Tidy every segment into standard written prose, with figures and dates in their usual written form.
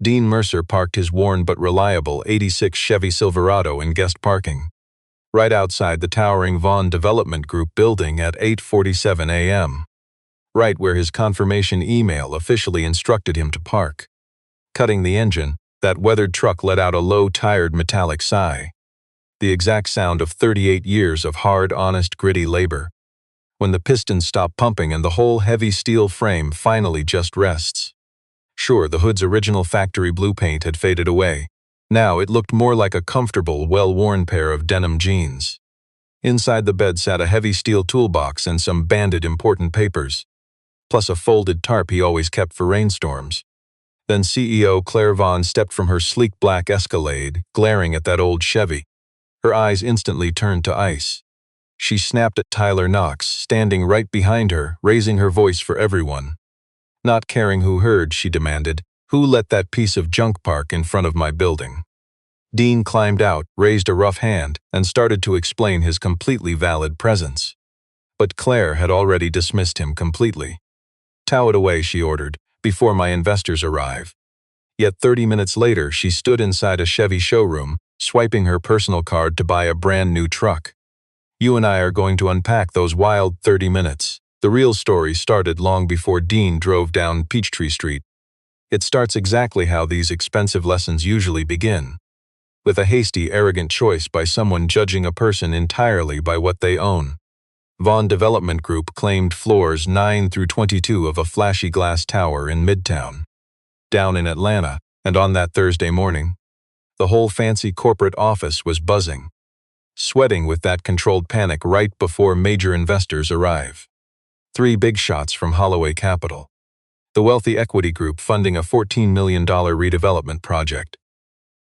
Dean Mercer parked his worn but reliable '86 Chevy Silverado in guest parking, right outside the towering Vaughn Development Group building at 8:47 a.m., right where his confirmation email officially instructed him to park. Cutting the engine, that weathered truck let out a low, tired metallic sigh, the exact sound of 38 years of hard, honest, gritty labor. When the pistons stop pumping and the whole heavy steel frame finally just rests. Sure, the hood's original factory blue paint had faded away. Now it looked more like a comfortable, well-worn pair of denim jeans. Inside the bed sat a heavy steel toolbox and some banded important papers, plus a folded tarp he always kept for rainstorms. Then CEO Claire Vaughn stepped from her sleek black Escalade, glaring at that old Chevy. Her eyes instantly turned to ice. She snapped at Tyler Knox, standing right behind her, raising her voice for everyone. Not caring who heard, she demanded, "Who let that piece of junk park in front of my building?" Dean climbed out, raised a rough hand, and started to explain his completely valid presence. But Claire had already dismissed him completely. "Tow it away," she ordered, "before my investors arrive." Yet 30 minutes later, she stood inside a Chevy showroom, swiping her personal card to buy a brand new truck. You and I are going to unpack those wild 30 minutes. The real story started long before Dean drove down Peachtree Street. It starts exactly how these expensive lessons usually begin, with a hasty, arrogant choice by someone judging a person entirely by what they own. Vaughn Development Group claimed floors 9 through 22 of a flashy glass tower in Midtown, down in Atlanta, and on that Thursday morning, the whole fancy corporate office was buzzing, sweating with that controlled panic right before major investors arrive. 3 big shots from Holloway Capital, the wealthy equity group funding a $14 million redevelopment project.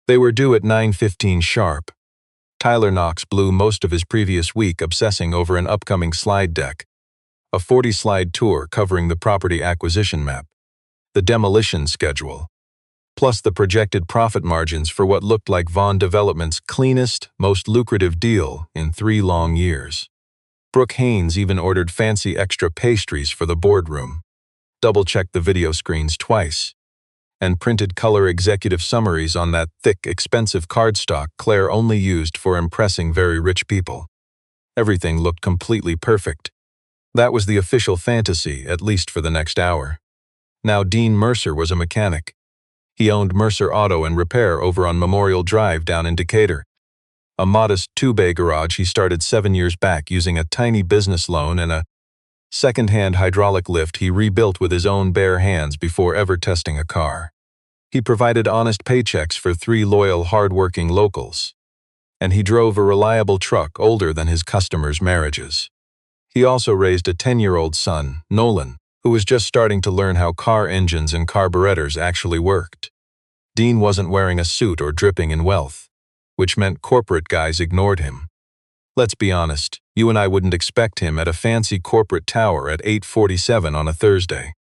They were due at 9:15 sharp. Tyler Knox blew most of his previous week obsessing over an upcoming slide deck, a 40-slide tour covering the property acquisition map, the demolition schedule, plus the projected profit margins for what looked like Vaughn Development's cleanest, most lucrative deal in 3 long years. Brooke Haynes even ordered fancy extra pastries for the boardroom, double-checked the video screens twice, and printed color executive summaries on that thick, expensive cardstock Claire only used for impressing very rich people. Everything looked completely perfect. That was the official fantasy, at least for the next hour. Now Dean Mercer was a mechanic. He owned Mercer Auto and Repair over on Memorial Drive down in Decatur, a modest 2-bay garage he started 7 years back using a tiny business loan and a second-hand hydraulic lift he rebuilt with his own bare hands before ever testing a car. He provided honest paychecks for 3 loyal, hard-working locals, and he drove a reliable truck older than his customers' marriages. He also raised a 10-year-old son, Nolan, who was just starting to learn how car engines and carburetors actually worked. Dean wasn't wearing a suit or dripping in wealth, which meant corporate guys ignored him. Let's be honest, you and I wouldn't expect him at a fancy corporate tower at 8:47 on a Thursday.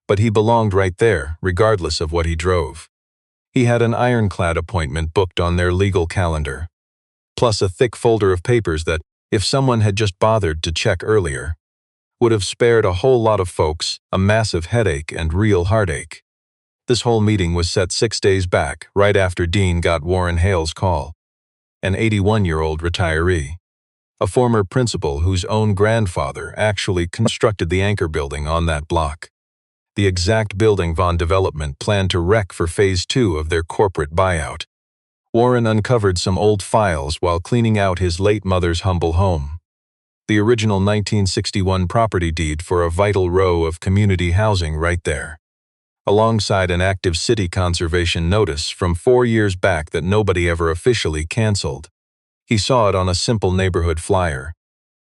But he belonged right there, regardless of what he drove. He had an ironclad appointment booked on their legal calendar, plus a thick folder of papers that, if someone had just bothered to check earlier, would have spared a whole lot of folks a massive headache and real heartache. This whole meeting was set 6 days back, right after Dean got Warren Hale's call, an 81-year-old retiree, a former principal whose own grandfather actually constructed the anchor building on that block, the exact building Vaughn Development planned to wreck for Phase 2 of their corporate buyout. Warren uncovered some old files while cleaning out his late mother's humble home, the original 1961 property deed for a vital row of community housing right there, alongside an active city conservation notice from 4 years back that nobody ever officially canceled. He saw it on a simple neighborhood flyer.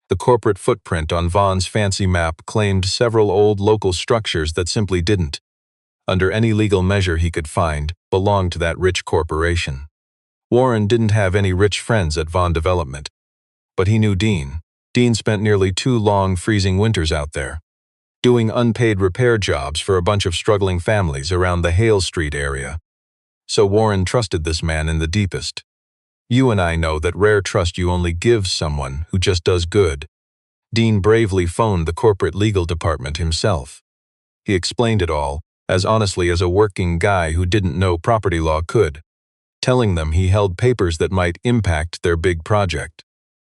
The corporate footprint on Vaughn's fancy map claimed several old local structures that simply didn't, under any legal measure he could find, belong to that rich corporation. Warren didn't have any rich friends at Vaughn Development, but he knew Dean. Dean spent nearly 2 long, freezing winters out there, doing unpaid repair jobs for a bunch of struggling families around the Hale Street area. So Warren trusted this man in the deepest. You and I know that rare trust you only give someone who just does good. Dean bravely phoned the corporate legal department himself. He explained it all, as honestly as a working guy who didn't know property law could, telling them he held papers that might impact their big project.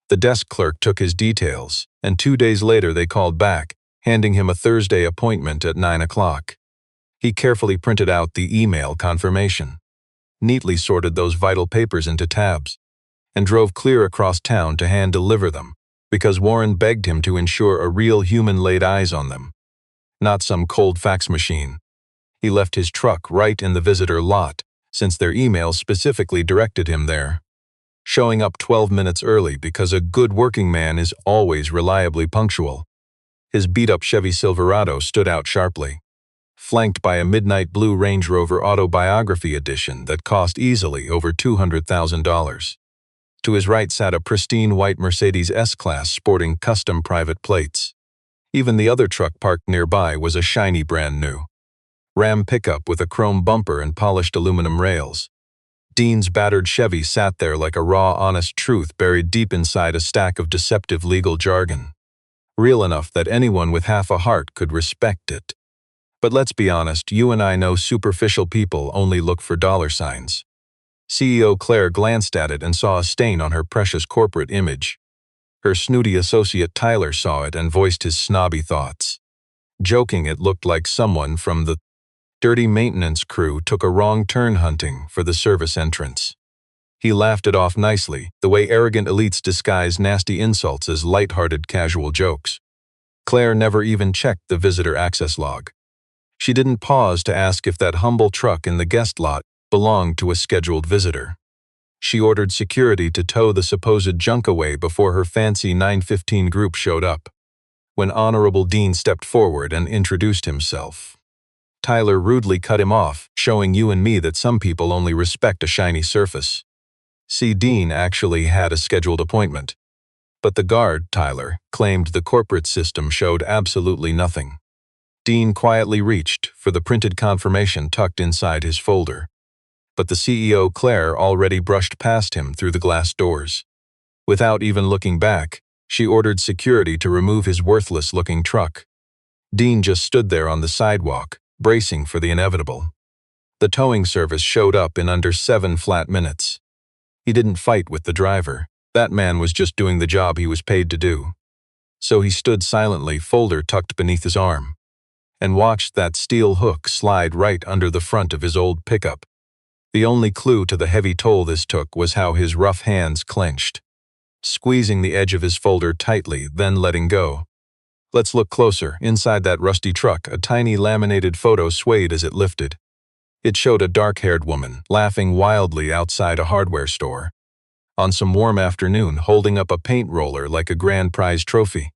The desk clerk took his details, and 2 days later they called back, handing him a Thursday appointment at 9 o'clock. He carefully printed out the email confirmation, neatly sorted those vital papers into tabs, and drove clear across town to hand-deliver them, because Warren begged him to ensure a real human laid eyes on them, not some cold fax machine. He left his truck right in the visitor lot, since their email specifically directed him there, showing up 12 minutes early because a good working man is always reliably punctual. His beat-up Chevy Silverado stood out sharply, flanked by a midnight blue Range Rover Autobiography edition that cost easily over $200,000. To his right sat a pristine white Mercedes S-Class sporting custom private plates. Even the other truck parked nearby was a shiny brand new Ram pickup with a chrome bumper and polished aluminum rails. Dean's battered Chevy sat there like a raw, honest truth buried deep inside a stack of deceptive legal jargon, real enough that anyone with half a heart could respect it. But let's be honest, you and I know superficial people only look for dollar signs. CEO Claire glanced at it and saw a stain on her precious corporate image. Her snooty associate Tyler saw it and voiced his snobby thoughts. Joking, it looked like someone from the dirty maintenance crew took a wrong turn hunting for the service entrance. He laughed it off nicely, the way arrogant elites disguise nasty insults as light-hearted casual jokes. Claire never even checked the visitor access log. She didn't pause to ask if that humble truck in the guest lot belonged to a scheduled visitor. She ordered security to tow the supposed junk away before her fancy 915 group showed up. When Honorable Dean stepped forward and introduced himself, Tyler rudely cut him off, showing you and me that some people only respect a shiny surface. See, Dean actually had a scheduled appointment. But the guard, Tyler, claimed the corporate system showed absolutely nothing. Dean quietly reached for the printed confirmation tucked inside his folder. But the CEO, Claire, already brushed past him through the glass doors. Without even looking back, she ordered security to remove his worthless-looking truck. Dean just stood there on the sidewalk, bracing for the inevitable. The towing service showed up in under 7 flat minutes. He didn't fight with the driver. That man was just doing the job he was paid to do. So he stood silently, folder tucked beneath his arm, and watched that steel hook slide right under the front of his old pickup. The only clue to the heavy toll this took was how his rough hands clenched, squeezing the edge of his folder tightly, then letting go. Let's look closer. Inside that rusty truck, a tiny laminated photo swayed as it lifted. It showed a dark-haired woman, laughing wildly outside a hardware store, on some warm afternoon, holding up a paint roller like a grand prize trophy.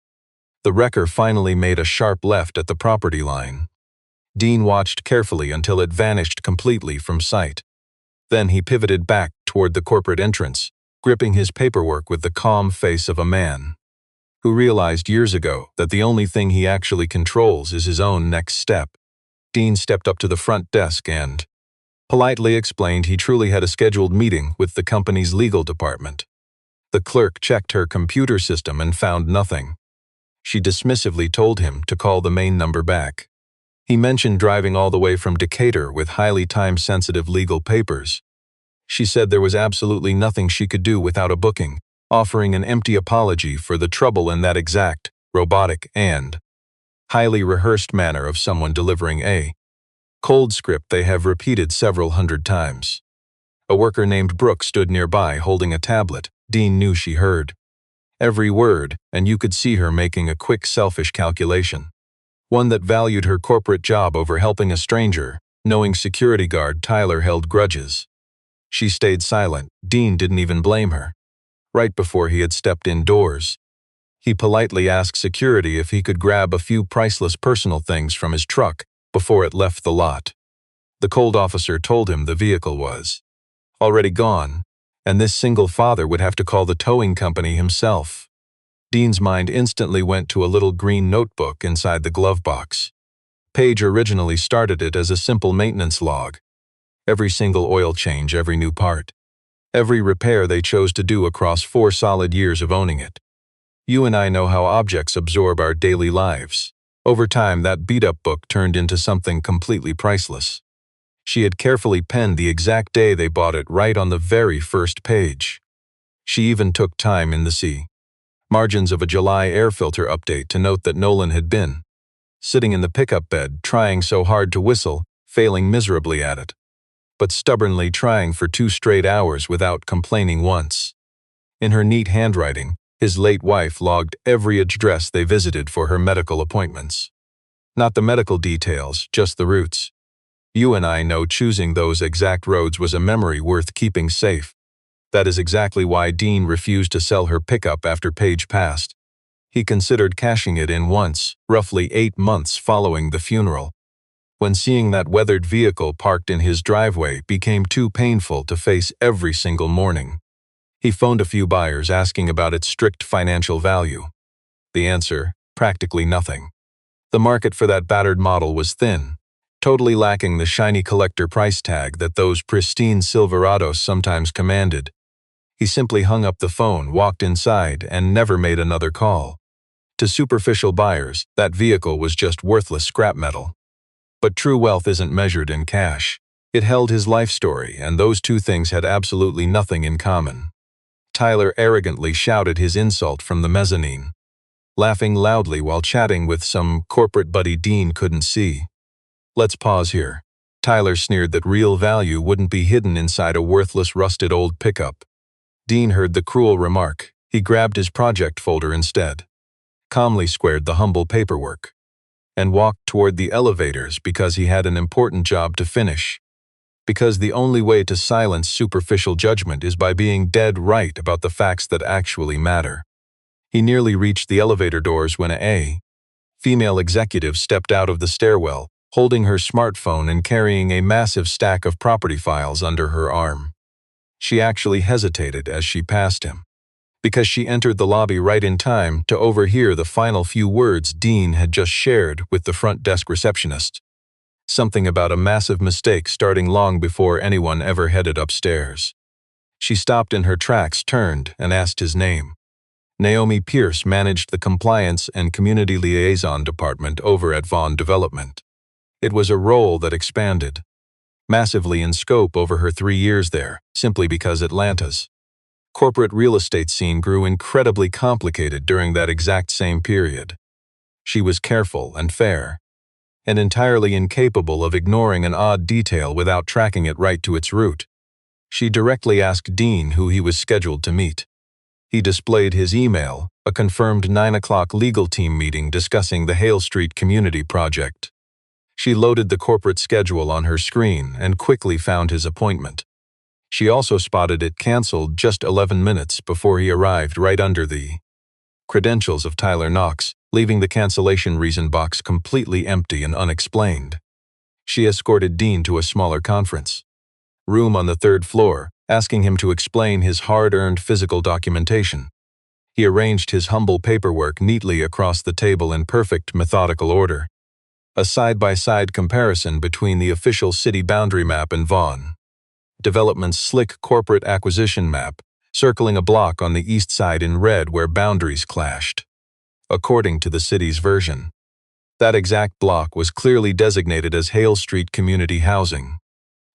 The wrecker finally made a sharp left at the property line. Dean watched carefully until it vanished completely from sight. Then he pivoted back toward the corporate entrance, gripping his paperwork with the calm face of a man who realized years ago that the only thing he actually controls is his own next step. Dean stepped up to the front desk and politely explained he truly had a scheduled meeting with the company's legal department. The clerk checked her computer system and found nothing. She dismissively told him to call the main number back. He mentioned driving all the way from Decatur with highly time-sensitive legal papers. She said there was absolutely nothing she could do without a booking, offering an empty apology for the trouble in that exact, robotic, and highly rehearsed manner of someone delivering a cold script they have repeated several hundred times. A worker named Brooke stood nearby holding a tablet. Dean knew she heard every word, and you could see her making a quick, selfish calculation, one that valued her corporate job over helping a stranger, knowing security guard Tyler held grudges. She stayed silent. Dean didn't even blame her. Right before he had stepped indoors, he politely asked security if he could grab a few priceless personal things from his truck before it left the lot. The cold officer told him the vehicle was already gone, and this single father would have to call the towing company himself. Dean's mind instantly went to a little green notebook inside the glove box. Page originally started it as a simple maintenance log. Every single oil change, every new part, every repair they chose to do across 4 solid years of owning it. You and I know how objects absorb our daily lives. Over time, that beat-up book turned into something completely priceless. She had carefully penned the exact day they bought it right on the very first page. She even took time in the margins of a July air filter update to note that Nolan had been sitting in the pickup bed, trying so hard to whistle, failing miserably at it, but stubbornly trying for 2 straight hours without complaining once. In her neat handwriting, his late wife logged every address they visited for her medical appointments. Not the medical details, just the routes. You and I know choosing those exact roads was a memory worth keeping safe. That is exactly why Dean refused to sell her pickup after Paige passed. He considered cashing it in once, roughly 8 months following the funeral. When seeing that weathered vehicle parked in his driveway became too painful to face every single morning. He phoned a few buyers asking about its strict financial value. The answer, practically nothing. The market for that battered model was thin, totally lacking the shiny collector price tag that those pristine Silverados sometimes commanded. He simply hung up the phone, walked inside, and never made another call. To superficial buyers, that vehicle was just worthless scrap metal. But true wealth isn't measured in cash. It held his life story, and those two things had absolutely nothing in common. Tyler arrogantly shouted his insult from the mezzanine, laughing loudly while chatting with some corporate buddy Dean couldn't see. Let's pause here. Tyler sneered that real value wouldn't be hidden inside a worthless rusted old pickup. Dean heard the cruel remark. He grabbed his project folder instead, calmly squared the humble paperwork, and walked toward the elevators because he had an important job to finish. Because the only way to silence superficial judgment is by being dead right about the facts that actually matter. He nearly reached the elevator doors when a female executive stepped out of the stairwell, holding her smartphone and carrying a massive stack of property files under her arm. She actually hesitated as she passed him, because she entered the lobby right in time to overhear the final few words Dean had just shared with the front desk receptionist. Something about a massive mistake starting long before anyone ever headed upstairs. She stopped in her tracks, turned, and asked his name. Naomi Pierce managed the Compliance and Community Liaison Department over at Vaughn Development. It was a role that expanded massively in scope over her 3 years there, simply because Atlanta's corporate real estate scene grew incredibly complicated during that exact same period. She was careful and fair, and entirely incapable of ignoring an odd detail without tracking it right to its root. She directly asked Dean who he was scheduled to meet. He displayed his email, a confirmed 9 o'clock legal team meeting discussing the Hale Street Community Project. She loaded the corporate schedule on her screen and quickly found his appointment. She also spotted it canceled just 11 minutes before he arrived, right under the credentials of Tyler Knox, leaving the cancellation reason box completely empty and unexplained. She escorted Dean to a smaller conference room on the 3rd floor, asking him to explain his hard-earned physical documentation. He arranged his humble paperwork neatly across the table in perfect methodical order. A side-by-side comparison between the official city boundary map and Vaughn Development's slick corporate acquisition map, circling a block on the east side in red where boundaries clashed. According to the city's version, that exact block was clearly designated as Hale Street Community Housing,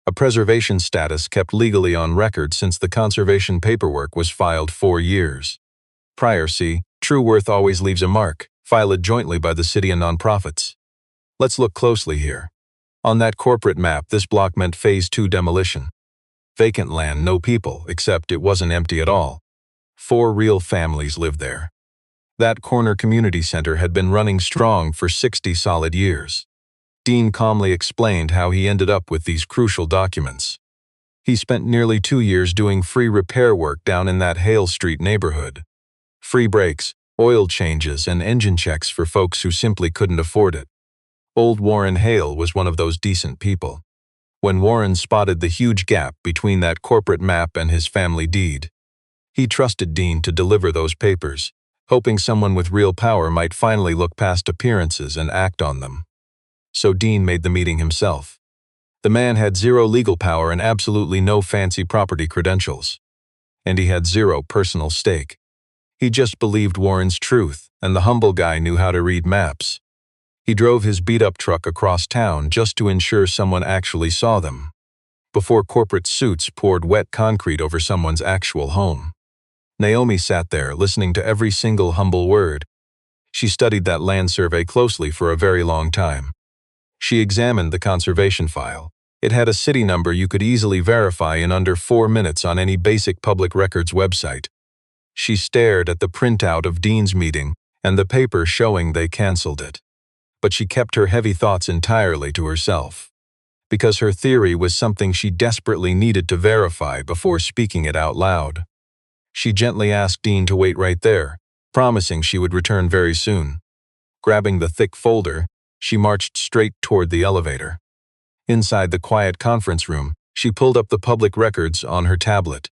a preservation status kept legally on record since the conservation paperwork was filed 4 years prior. See, True Worth always leaves a mark, filed jointly by the city and nonprofits. Let's look closely here. On that corporate map, this block meant Phase 2 demolition. Vacant land, no people, except it wasn't empty at all. 4 real families lived there. That corner community center had been running strong for 60 solid years. Dean calmly explained how he ended up with these crucial documents. He spent nearly 2 years doing free repair work down in that Hale Street neighborhood. Free brakes, oil changes, and engine checks for folks who simply couldn't afford it. Old Warren Hale was one of those decent people. When Warren spotted the huge gap between that corporate map and his family deed, he trusted Dean to deliver those papers, hoping someone with real power might finally look past appearances and act on them. So Dean made the meeting himself. The man had 0 legal power and absolutely no fancy property credentials. And he had 0 personal stake. He just believed Warren's truth, and the humble guy knew how to read maps. He drove his beat-up truck across town just to ensure someone actually saw them, before corporate suits poured wet concrete over someone's actual home. Naomi sat there, listening to every single humble word. She studied that land survey closely for a very long time. She examined the conservation file. It had a city number you could easily verify in under 4 minutes on any basic public records website. She stared at the printout of Dean's meeting and the paper showing they canceled it. But she kept her heavy thoughts entirely to herself, because her theory was something she desperately needed to verify before speaking it out loud. She gently asked Dean to wait right there, promising she would return very soon. Grabbing the thick folder, she marched straight toward the elevator. Inside the quiet conference room, she pulled up the public records on her tablet.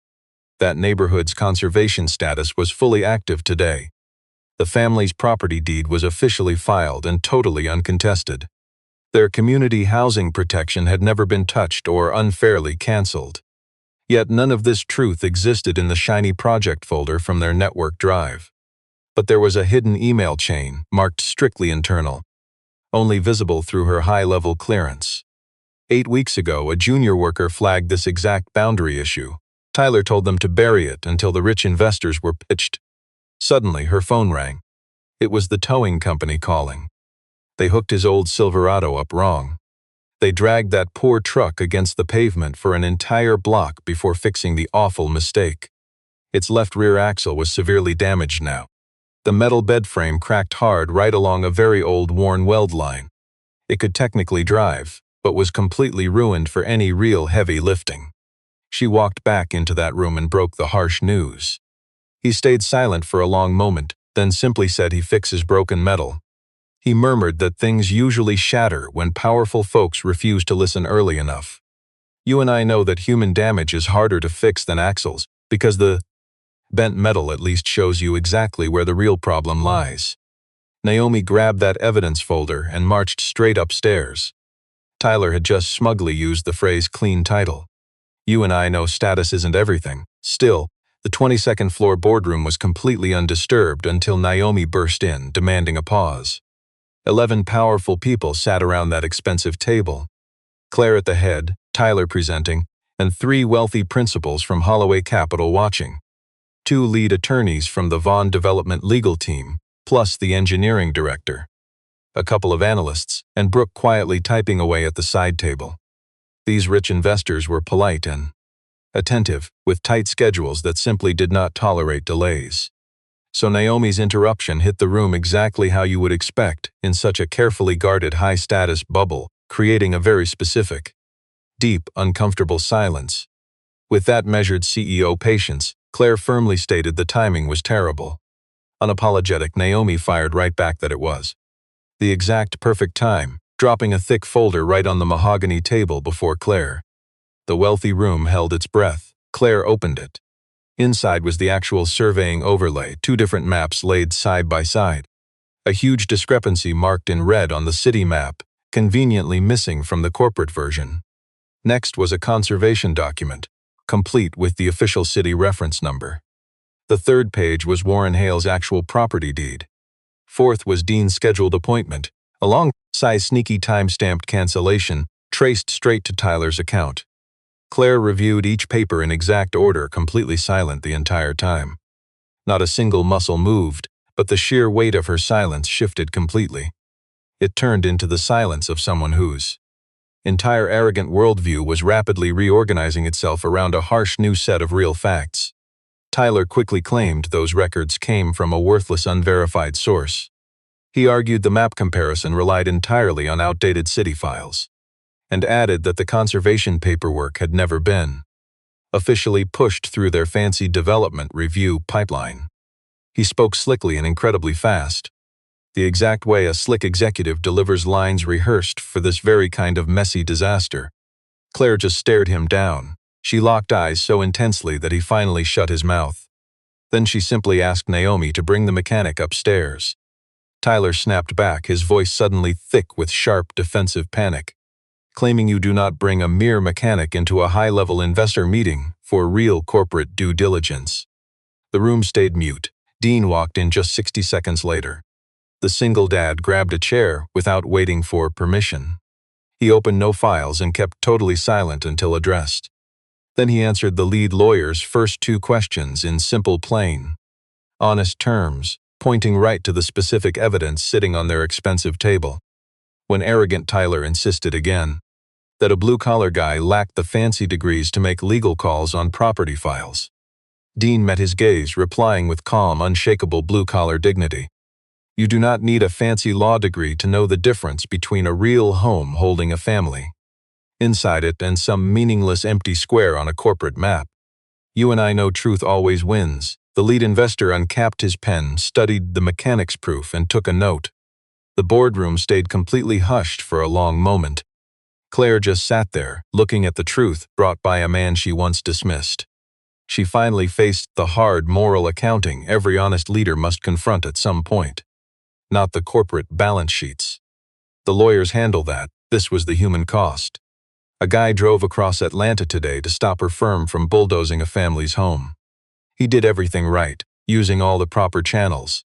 That neighborhood's conservation status was fully active today. The family's property deed was officially filed and totally uncontested. Their community housing protection had never been touched or unfairly canceled. Yet none of this truth existed in the shiny project folder from their network drive. But there was a hidden email chain, marked strictly internal, only visible through her high-level clearance. 8 weeks ago, a junior worker flagged this exact boundary issue. Tyler told them to bury it until the rich investors were pitched. Suddenly, her phone rang. It was the towing company calling. They hooked his old Silverado up wrong. They dragged that poor truck against the pavement for an entire block before fixing the awful mistake. Its left rear axle was severely damaged now. The metal bed frame cracked hard right along a very old worn weld line. It could technically drive, but was completely ruined for any real heavy lifting. She walked back into that room and broke the harsh news. He stayed silent for a long moment, then simply said he fixes broken metal. He murmured that things usually shatter when powerful folks refuse to listen early enough. You and I know that human damage is harder to fix than axles, because the bent metal at least shows you exactly where the real problem lies. Naomi grabbed that evidence folder and marched straight upstairs. Tyler had just smugly used the phrase clean title. You and I know status isn't everything. Still, the 22nd floor boardroom was completely undisturbed until Naomi burst in, demanding a pause. 11 powerful people sat around that expensive table. Claire at the head, Tyler presenting, and 3 wealthy principals from Holloway Capital watching. 2 lead attorneys from the Vaughn Development legal team, plus the engineering director. A couple of analysts, and Brooke quietly typing away at the side table. These rich investors were polite and attentive, with tight schedules that simply did not tolerate delays. So Naomi's interruption hit the room exactly how you would expect in such a carefully guarded high-status bubble, creating a very specific, deep, uncomfortable silence. With that measured CEO patience, Claire firmly stated the timing was terrible. Unapologetic, Naomi fired right back that it was. The exact perfect time, dropping a thick folder right on the mahogany table before Claire. The wealthy room held its breath. Claire opened it. Inside was the actual surveying overlay, 2 different maps laid side by side. A huge discrepancy marked in red on the city map, conveniently missing from the corporate version. Next was a conservation document, complete with the official city reference number. The 3rd page was Warren Hale's actual property deed. 4th was Dean's scheduled appointment, alongside sneaky time-stamped cancellation, traced straight to Tyler's account. Claire reviewed each paper in exact order, completely silent the entire time. Not a single muscle moved, but the sheer weight of her silence shifted completely. It turned into the silence of someone whose entire arrogant worldview was rapidly reorganizing itself around a harsh new set of real facts. Tyler quickly claimed those records came from a worthless unverified source. He argued the map comparison relied entirely on outdated city files, and added that the conservation paperwork had never been officially pushed through their fancy development review pipeline. He spoke slickly and incredibly fast, the exact way a slick executive delivers lines rehearsed for this very kind of messy disaster. Claire just stared him down. She locked eyes so intensely that he finally shut his mouth. Then she simply asked Naomi to bring the mechanic upstairs. Tyler snapped back, his voice suddenly thick with sharp, defensive panic. Claiming you do not bring a mere mechanic into a high-level investor meeting for real corporate due diligence. The room stayed mute. Dean walked in just 60 seconds later. The single dad grabbed a chair without waiting for permission. He opened no files and kept totally silent until addressed. Then he answered the lead lawyer's first two questions in simple, plain, honest terms, pointing right to the specific evidence sitting on their expensive table. When arrogant Tyler insisted again that a blue-collar guy lacked the fancy degrees to make legal calls on property files, Dean met his gaze, replying with calm, unshakable blue-collar dignity. You do not need a fancy law degree to know the difference between a real home holding a family inside it and some meaningless empty square on a corporate map. You and I know truth always wins. The lead investor uncapped his pen, studied the mechanics proof, and took a note. The boardroom stayed completely hushed for a long moment. Claire just sat there, looking at the truth brought by a man she once dismissed. She finally faced the hard moral accounting every honest leader must confront at some point. Not the corporate balance sheets. The lawyers handle that. This was the human cost. A guy drove across Atlanta today to stop her firm from bulldozing a family's home. He did everything right, using all the proper channels,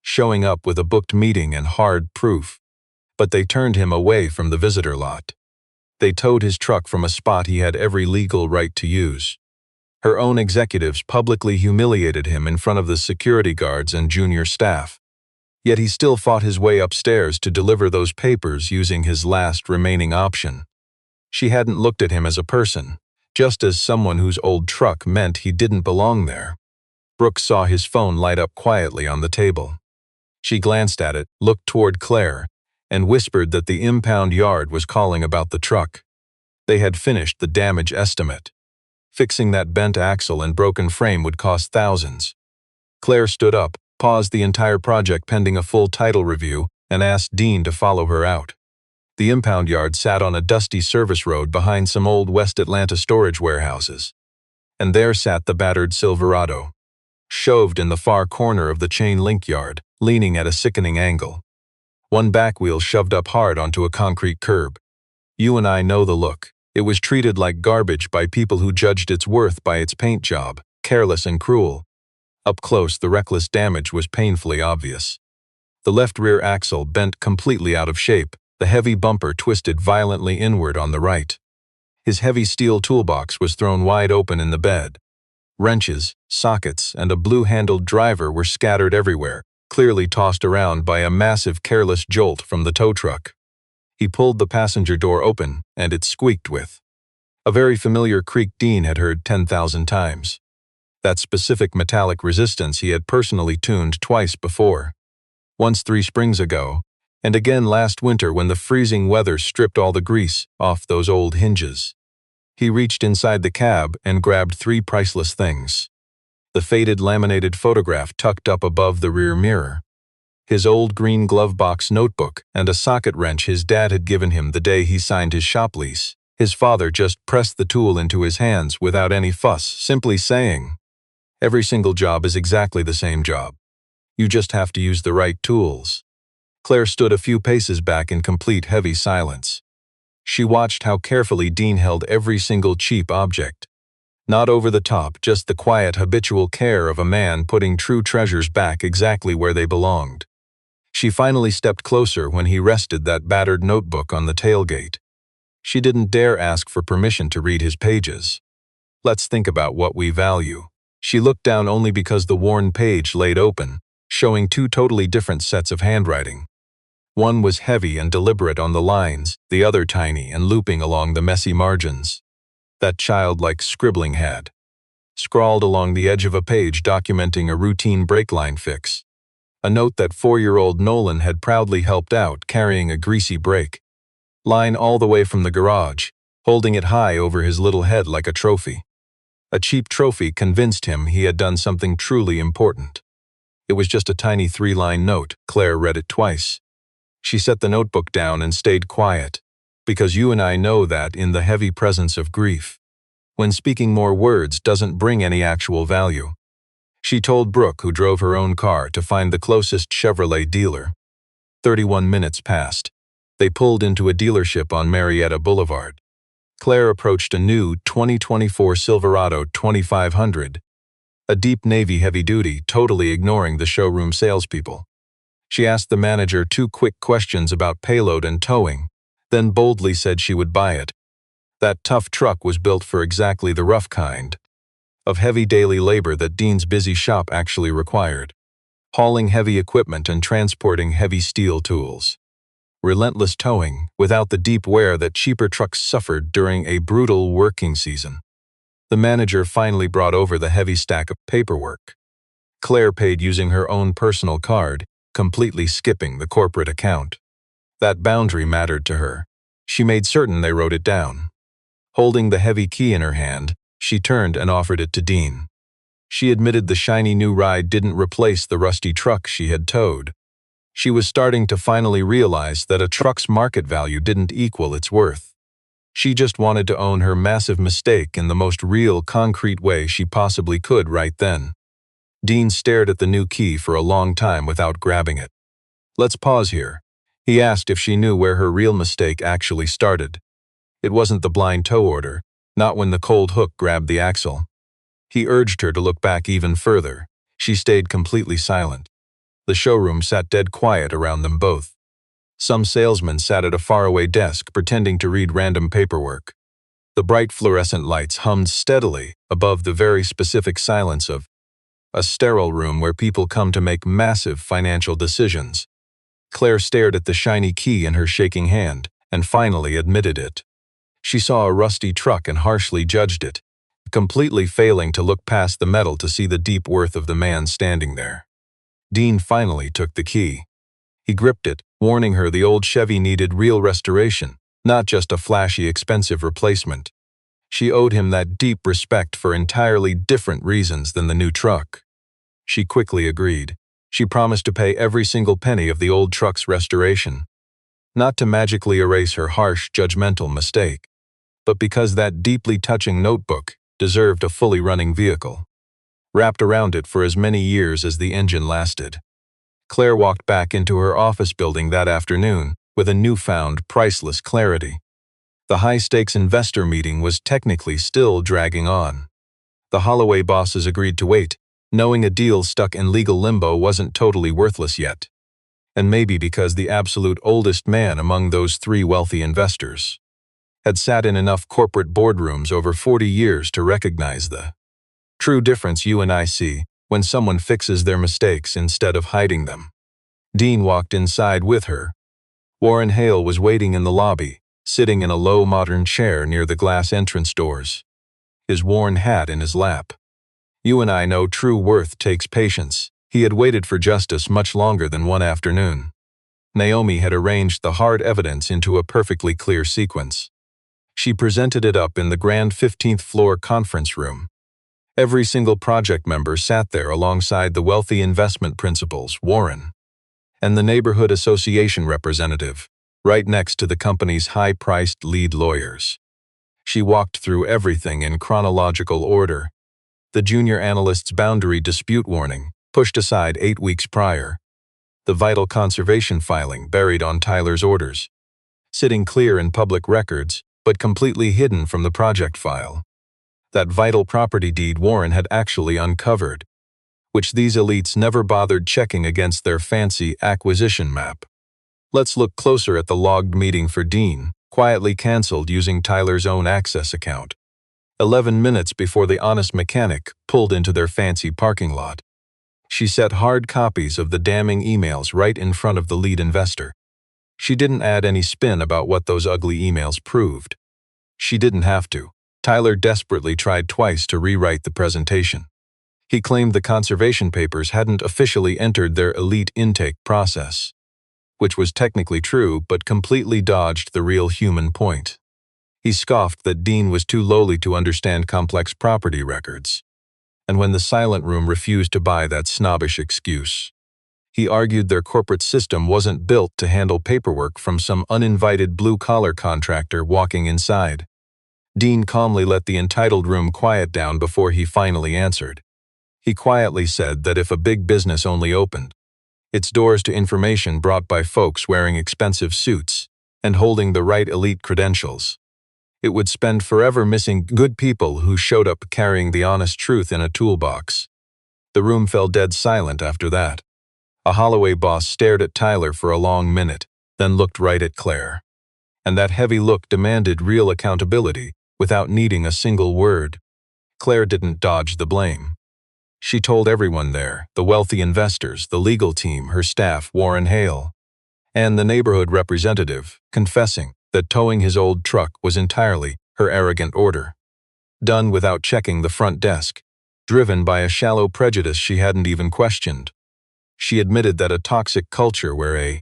showing up with a booked meeting and hard proof. But they turned him away from the visitor lot. They towed his truck from a spot he had every legal right to use. Her own executives publicly humiliated him in front of the security guards and junior staff. Yet he still fought his way upstairs to deliver those papers using his last remaining option. She hadn't looked at him as a person, just as someone whose old truck meant he didn't belong there. Brooke saw his phone light up quietly on the table. She glanced at it, looked toward Claire, and whispered that the impound yard was calling about the truck. They had finished the damage estimate. Fixing that bent axle and broken frame would cost thousands. Claire stood up, paused the entire project pending a full title review, and asked Dean to follow her out. The impound yard sat on a dusty service road behind some old West Atlanta storage warehouses. And there sat the battered Silverado, shoved in the far corner of the chain link yard, leaning at a sickening angle. One back wheel shoved up hard onto a concrete curb. You and I know the look. It was treated like garbage by people who judged its worth by its paint job, careless and cruel. Up close, the reckless damage was painfully obvious. The left rear axle bent completely out of shape, the heavy bumper twisted violently inward on the right. His heavy steel toolbox was thrown wide open in the bed. Wrenches, sockets, and a blue-handled driver were scattered everywhere, clearly tossed around by a massive careless jolt from the tow truck. He pulled the passenger door open, and it squeaked with a very familiar creak Dean had heard 10,000 times. That specific metallic resistance he had personally tuned twice before. Once 3 springs ago, and again last winter when the freezing weather stripped all the grease off those old hinges. He reached inside the cab and grabbed 3 priceless things. The faded laminated photograph tucked up above the rear mirror, his old green glove box notebook, and a socket wrench his dad had given him the day he signed his shop lease. His father just pressed the tool into his hands without any fuss, simply saying, "Every single job is exactly the same job. You just have to use the right tools." Claire stood a few paces back in complete heavy silence. She watched how carefully Dean held every single cheap object. Not over the top, just the quiet, habitual care of a man putting true treasures back exactly where they belonged. She finally stepped closer when he rested that battered notebook on the tailgate. She didn't dare ask for permission to read his pages. Let's think about what we value. She looked down only because the worn page laid open, showing 2 totally different sets of handwriting. One was heavy and deliberate on the lines, the other tiny and looping along the messy margins. That childlike scribbling had scrawled along the edge of a page documenting a routine brake line fix. A note that 4-year-old Nolan had proudly helped out carrying a greasy brake line all the way from the garage, holding it high over his little head like a trophy. A cheap trophy convinced him he had done something truly important. It was just a tiny 3-line note. Claire read it twice. She set the notebook down and stayed quiet, because you and I know that in the heavy presence of grief, when speaking more words doesn't bring any actual value. She told Brooke, who drove her own car, to find the closest Chevrolet dealer. 31 minutes passed. They pulled into a dealership on Marietta Boulevard. Claire approached a new 2024 Silverado 2500, a deep navy heavy-duty, totally ignoring the showroom salespeople. She asked the manager 2 quick questions about payload and towing, then boldly said she would buy it. That tough truck was built for exactly the rough kind of heavy daily labor that Dean's busy shop actually required. Hauling heavy equipment and transporting heavy steel tools. Relentless towing, without the deep wear that cheaper trucks suffered during a brutal working season. The manager finally brought over the heavy stack of paperwork. Claire paid using her own personal card, completely skipping the corporate account. That boundary mattered to her. She made certain they wrote it down. Holding the heavy key in her hand, she turned and offered it to Dean. She admitted the shiny new ride didn't replace the rusty truck she had towed. She was starting to finally realize that a truck's market value didn't equal its worth. She just wanted to own her massive mistake in the most real, concrete way she possibly could right then. Dean stared at the new key for a long time without grabbing it. "Let's pause here." He asked if she knew where her real mistake actually started. It wasn't the blind tow order, not when the cold hook grabbed the axle. He urged her to look back even further. She stayed completely silent. The showroom sat dead quiet around them both. Some salesman sat at a faraway desk pretending to read random paperwork. The bright fluorescent lights hummed steadily above the very specific silence of a sterile room where people come to make massive financial decisions. Claire stared at the shiny key in her shaking hand and finally admitted it. She saw a rusty truck and harshly judged it, completely failing to look past the metal to see the deep worth of the man standing there. Dean finally took the key. He gripped it, warning her the old Chevy needed real restoration, not just a flashy, expensive replacement. She owed him that deep respect for entirely different reasons than the new truck. She quickly agreed. She promised to pay every single penny of the old truck's restoration. Not to magically erase her harsh, judgmental mistake, but because that deeply touching notebook deserved a fully running vehicle, wrapped around it for as many years as the engine lasted. Claire walked back into her office building that afternoon with a newfound, priceless clarity. The high-stakes investor meeting was technically still dragging on. The Holloway bosses agreed to wait, knowing a deal stuck in legal limbo wasn't totally worthless yet. And maybe because the absolute oldest man among those 3 wealthy investors had sat in enough corporate boardrooms over 40 years to recognize the true difference you and I see when someone fixes their mistakes instead of hiding them. Dean walked inside with her. Warren Hale was waiting in the lobby, sitting in a low modern chair near the glass entrance doors, his worn hat in his lap. "You and I know true worth takes patience." He had waited for justice much longer than one afternoon. Naomi had arranged the hard evidence into a perfectly clear sequence. She presented it up in the grand 15th floor conference room. Every single project member sat there alongside the wealthy investment principals, Warren, and the neighborhood association representative, right next to the company's high-priced lead lawyers. She walked through everything in chronological order. The junior analyst's boundary dispute warning, pushed aside 8 weeks prior. The vital conservation filing buried on Tyler's orders, sitting clear in public records, but completely hidden from the project file. That vital property deed Warren had actually uncovered, which these elites never bothered checking against their fancy acquisition map. Let's look closer at the logged meeting for Dean, quietly canceled using Tyler's own access account. 11 minutes before the honest mechanic pulled into their fancy parking lot. She set hard copies of the damning emails right in front of the lead investor. She didn't add any spin about what those ugly emails proved. She didn't have to. Tyler desperately tried twice to rewrite the presentation. He claimed the conservation papers hadn't officially entered their elite intake process, which was technically true but completely dodged the real human point. He scoffed that Dean was too lowly to understand complex property records, and when the silent room refused to buy that snobbish excuse, he argued their corporate system wasn't built to handle paperwork from some uninvited blue-collar contractor walking inside. Dean calmly let the entitled room quiet down before he finally answered. He quietly said that if a big business only opened its doors to information brought by folks wearing expensive suits and holding the right elite credentials, it would spend forever missing good people who showed up carrying the honest truth in a toolbox. The room fell dead silent after that. A Holloway boss stared at Tyler for a long minute, then looked right at Claire. And that heavy look demanded real accountability, without needing a single word. Claire didn't dodge the blame. She told everyone there, the wealthy investors, the legal team, her staff, Warren Hale, and the neighborhood representative, confessing that towing his old truck was entirely her arrogant order. Done without checking the front desk, driven by a shallow prejudice she hadn't even questioned. She admitted that a toxic culture where a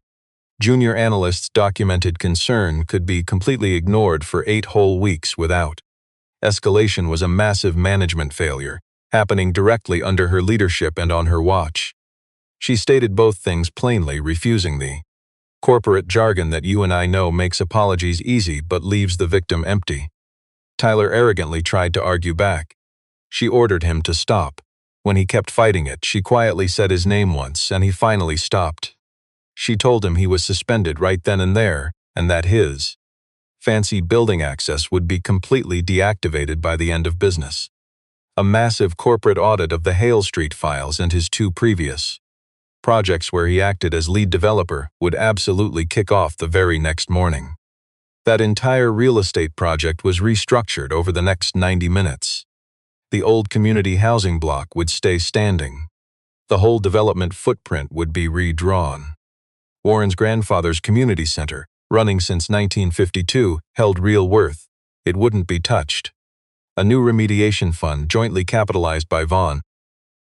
junior analyst's documented concern could be completely ignored for 8 whole weeks without escalation was a massive management failure, happening directly under her leadership and on her watch. She stated both things plainly, refusing the corporate jargon that you and I know makes apologies easy but leaves the victim empty. Tyler arrogantly tried to argue back. She ordered him to stop. When he kept fighting it, she quietly said his name once, and he finally stopped. She told him he was suspended right then and there, and that his fancy building access would be completely deactivated by the end of business. A massive corporate audit of the Hale Street files and his 2 previous projects where he acted as lead developer would absolutely kick off the very next morning. That entire real estate project was restructured over the next 90 minutes. The old community housing block would stay standing. The whole development footprint would be redrawn. Warren's grandfather's community center, running since 1952, held real worth. It wouldn't be touched. A new remediation fund jointly capitalized by Vaughn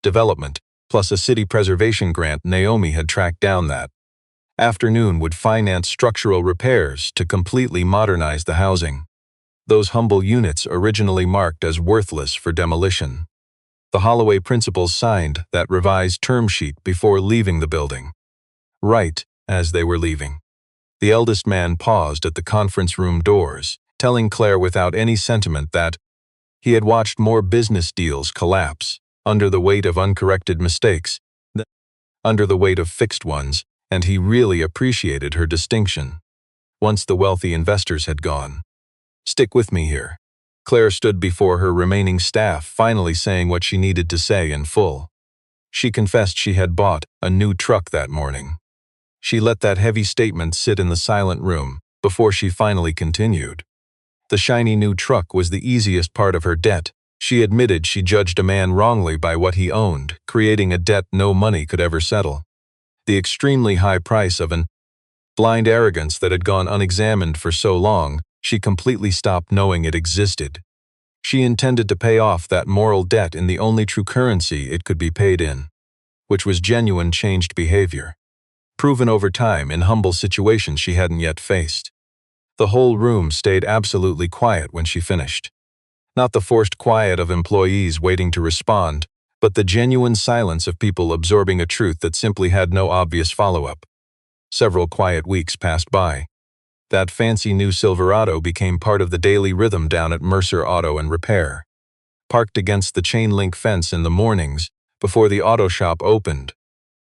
Development, plus a city preservation grant Naomi had tracked down that afternoon, would finance structural repairs to completely modernize the housing. Those humble units originally marked as worthless for demolition. The Holloway principals signed that revised term sheet before leaving the building. Right as they were leaving, the eldest man paused at the conference room doors, telling Claire without any sentiment that he had watched more business deals collapse under the weight of uncorrected mistakes than under the weight of fixed ones, and he really appreciated her distinction. Once the wealthy investors had gone. "Stick with me here." Claire stood before her remaining staff, finally saying what she needed to say in full. She confessed she had bought a new truck that morning. She let that heavy statement sit in the silent room before she finally continued. The shiny new truck was the easiest part of her debt. She admitted she judged a man wrongly by what he owned, creating a debt no money could ever settle. The extremely high price of an blind arrogance that had gone unexamined for so long, she completely stopped knowing it existed. She intended to pay off that moral debt in the only true currency it could be paid in, which was genuine changed behavior, proven over time in humble situations she hadn't yet faced. The whole room stayed absolutely quiet when she finished. Not the forced quiet of employees waiting to respond, but the genuine silence of people absorbing a truth that simply had no obvious follow-up. Several quiet weeks passed by. That fancy new Silverado became part of the daily rhythm down at Mercer Auto and Repair. Parked against the chain-link fence in the mornings, before the auto shop opened.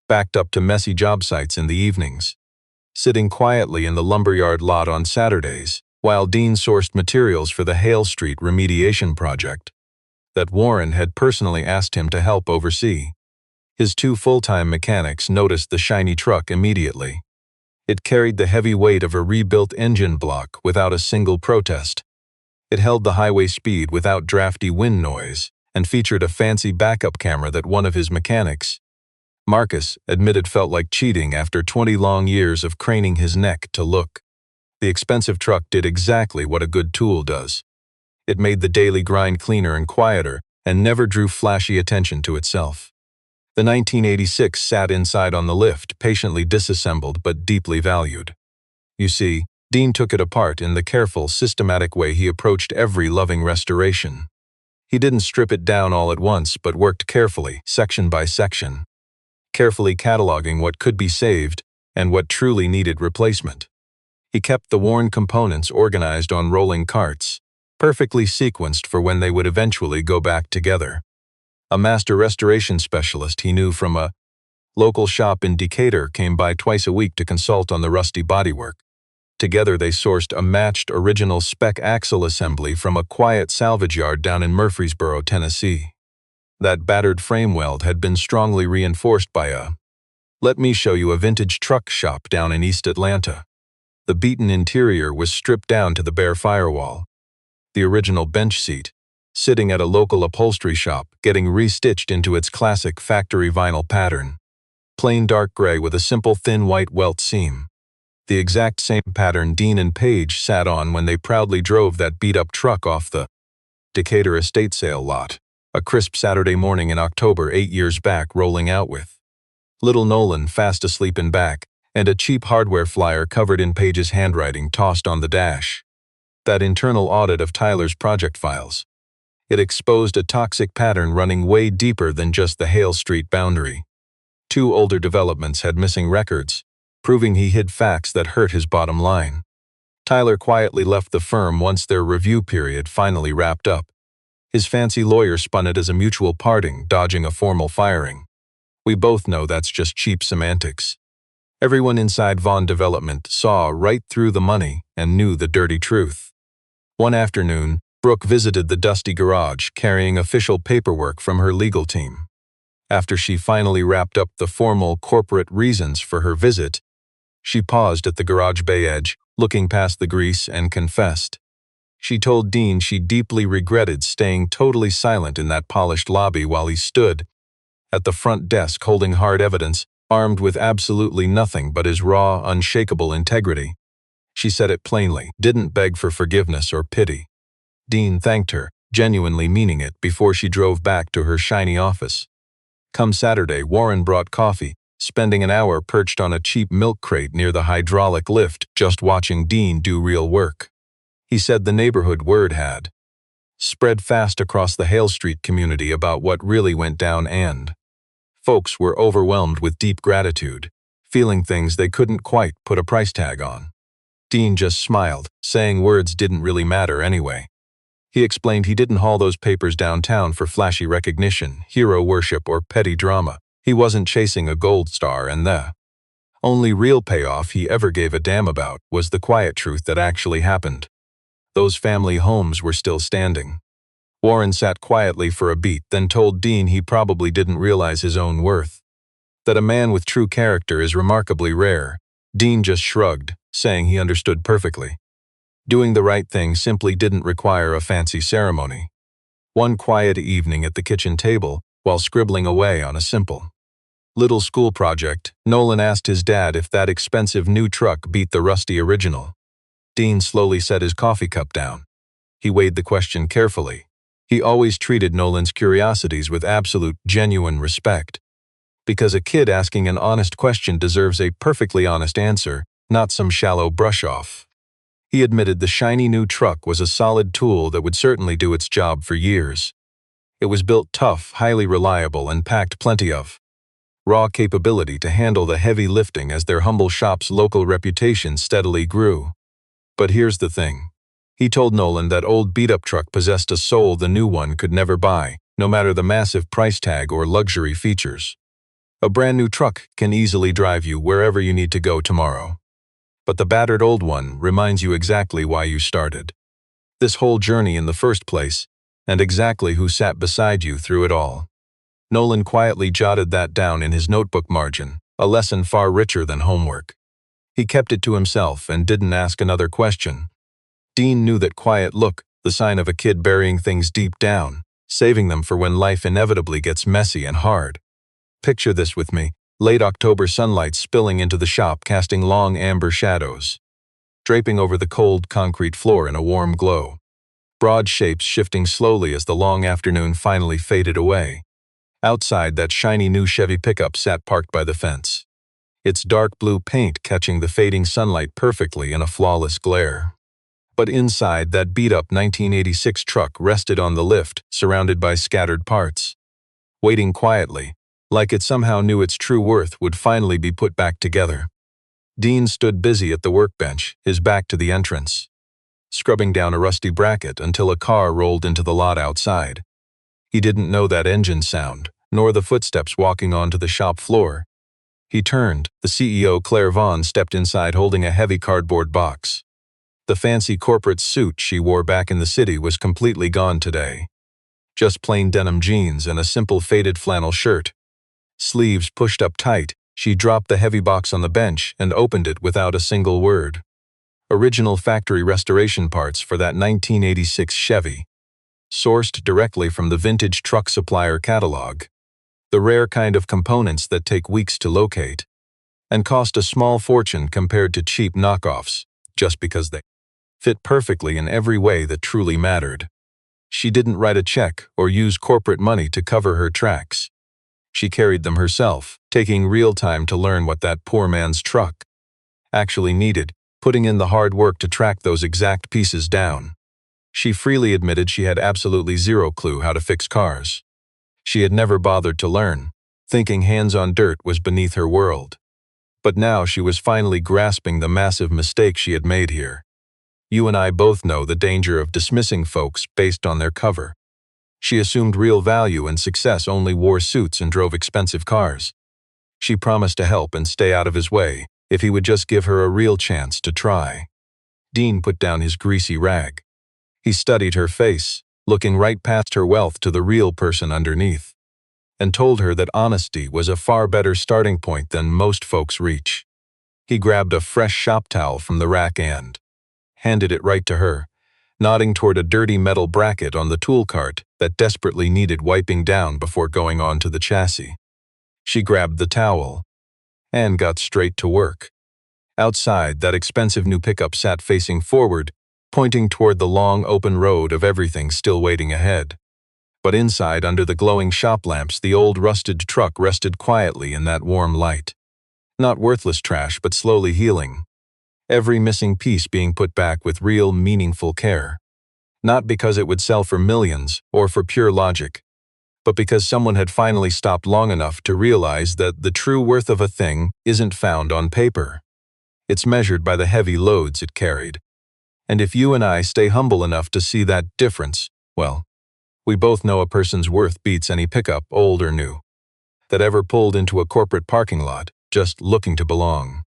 Backed up to messy job sites in the evenings. Sitting quietly in the lumberyard lot on Saturdays, while Dean sourced materials for the Hale Street remediation project that Warren had personally asked him to help oversee. His 2 full-time mechanics noticed the shiny truck immediately. It carried the heavy weight of a rebuilt engine block without a single protest. It held the highway speed without drafty wind noise, and featured a fancy backup camera that one of his mechanics, Marcus, admitted felt like cheating after 20 long years of craning his neck to look. The expensive truck did exactly what a good tool does. It made the daily grind cleaner and quieter, and never drew flashy attention to itself. The 1986 sat inside on the lift, patiently disassembled but deeply valued. You see, Dean took it apart in the careful, systematic way he approached every loving restoration. He didn't strip it down all at once, but worked carefully, section by section, carefully cataloging what could be saved and what truly needed replacement. He kept the worn components organized on rolling carts, perfectly sequenced for when they would eventually go back together. A master restoration specialist he knew from a local shop in Decatur came by twice a week to consult on the rusty bodywork. Together they sourced a matched original spec axle assembly from a quiet salvage yard down in Murfreesboro, Tennessee. That battered frame weld had been strongly reinforced by a Let me show you a vintage truck shop down in East Atlanta. The beaten interior was stripped down to the bare firewall. The original bench seat, sitting at a local upholstery shop, getting restitched into its classic factory vinyl pattern. Plain dark gray with a simple thin white welt seam. The exact same pattern Dean and Paige sat on when they proudly drove that beat-up truck off the Decatur estate sale lot, a crisp Saturday morning in October 8 years back, rolling out with little Nolan fast asleep in back, and a cheap hardware flyer covered in Paige's handwriting tossed on the dash. That internal audit of Tyler's project files. It exposed a toxic pattern running way deeper than just the Hale Street boundary. 2 older developments had missing records, proving he hid facts that hurt his bottom line. Tyler quietly left the firm once their review period finally wrapped up. His fancy lawyer spun it as a mutual parting, dodging a formal firing. We both know that's just cheap semantics. Everyone inside Vaughn Development saw right through the money and knew the dirty truth. One afternoon, Brooke visited the dusty garage carrying official paperwork from her legal team. After she finally wrapped up the formal corporate reasons for her visit, she paused at the garage bay edge, looking past the grease, and confessed. She told Dean she deeply regretted staying totally silent in that polished lobby while he stood at the front desk holding hard evidence, armed with absolutely nothing but his raw, unshakable integrity. She said it plainly, didn't beg for forgiveness or pity. Dean thanked her, genuinely meaning it, before she drove back to her shiny office. Come Saturday, Warren brought coffee, spending an hour perched on a cheap milk crate near the hydraulic lift, just watching Dean do real work. He said the neighborhood word had spread fast across the Hale Street community about what really went down, and folks were overwhelmed with deep gratitude, feeling things they couldn't quite put a price tag on. Dean just smiled, saying words didn't really matter anyway. He explained he didn't haul those papers downtown for flashy recognition, hero worship, or petty drama. He wasn't chasing a gold star, and the only real payoff he ever gave a damn about was the quiet truth that actually happened. Those family homes were still standing. Warren sat quietly for a beat, then told Dean he probably didn't realize his own worth. That a man with true character is remarkably rare. Dean just shrugged, saying he understood perfectly. Doing the right thing simply didn't require a fancy ceremony. One quiet evening at the kitchen table, while scribbling away on a simple little school project, Nolan asked his dad if that expensive new truck beat the rusty original. Dean slowly set his coffee cup down. He weighed the question carefully. He always treated Nolan's curiosities with absolute, genuine respect. Because a kid asking an honest question deserves a perfectly honest answer, not some shallow brush-off. He admitted the shiny new truck was a solid tool that would certainly do its job for years. It was built tough, highly reliable, and packed plenty of raw capability to handle the heavy lifting as their humble shop's local reputation steadily grew. But here's the thing. He told Nolan that old beat-up truck possessed a soul the new one could never buy, no matter the massive price tag or luxury features. A brand new truck can easily drive you wherever you need to go tomorrow. But the battered old one reminds you exactly why you started this whole journey in the first place, and exactly who sat beside you through it all. Nolan quietly jotted that down in his notebook margin, a lesson far richer than homework. He kept it to himself and didn't ask another question. Dean knew that quiet look, the sign of a kid burying things deep down, saving them for when life inevitably gets messy and hard. Picture this with me, late October sunlight spilling into the shop, casting long amber shadows, draping over the cold concrete floor in a warm glow. Broad shapes shifting slowly as the long afternoon finally faded away. Outside, that shiny new Chevy pickup sat parked by the fence, its dark blue paint catching the fading sunlight perfectly in a flawless glare. But inside, that beat-up 1986 truck rested on the lift, surrounded by scattered parts, waiting quietly, like it somehow knew its true worth would finally be put back together. Dean stood busy at the workbench, his back to the entrance, scrubbing down a rusty bracket until a car rolled into the lot outside. He didn't know that engine sound, nor the footsteps walking onto the shop floor. He turned. The CEO Claire Vaughn stepped inside holding a heavy cardboard box. The fancy corporate suit she wore back in the city was completely gone today. Just plain denim jeans and a simple faded flannel shirt, sleeves pushed up tight, She dropped the heavy box on the bench and opened it without a single word. Original factory restoration parts for that 1986 Chevy, sourced directly from the vintage truck supplier catalog. The rare kind of components that take weeks to locate and cost a small fortune compared to cheap knockoffs, just because they fit perfectly in every way that truly mattered. She didn't write a check or use corporate money to cover her tracks. She carried them herself, taking real time to learn what that poor man's truck actually needed, putting in the hard work to track those exact pieces down. She freely admitted she had absolutely zero clue how to fix cars. She had never bothered to learn, thinking hands on dirt was beneath her world. But now she was finally grasping the massive mistake she had made here. You and I both know the danger of dismissing folks based on their cover. She assumed real value and success only wore suits and drove expensive cars. She promised to help and stay out of his way if he would just give her a real chance to try. Dean put down his greasy rag. He studied her face, looking right past her wealth to the real person underneath, and told her that honesty was a far better starting point than most folks reach. He grabbed a fresh shop towel from the rack and handed it right to her, nodding toward a dirty metal bracket on the tool cart that desperately needed wiping down before going on to the chassis. She grabbed the towel and got straight to work. Outside, that expensive new pickup sat facing forward, pointing toward the long open road of everything still waiting ahead. But inside, under the glowing shop lamps, the old rusted truck rested quietly in that warm light. Not worthless trash, but slowly healing. Every missing piece being put back with real, meaningful care. Not because it would sell for millions or for pure logic, but because someone had finally stopped long enough to realize that the true worth of a thing isn't found on paper. It's measured by the heavy loads it carried. And if you and I stay humble enough to see that difference, well, we both know a person's worth beats any pickup, old or new, that ever pulled into a corporate parking lot just looking to belong.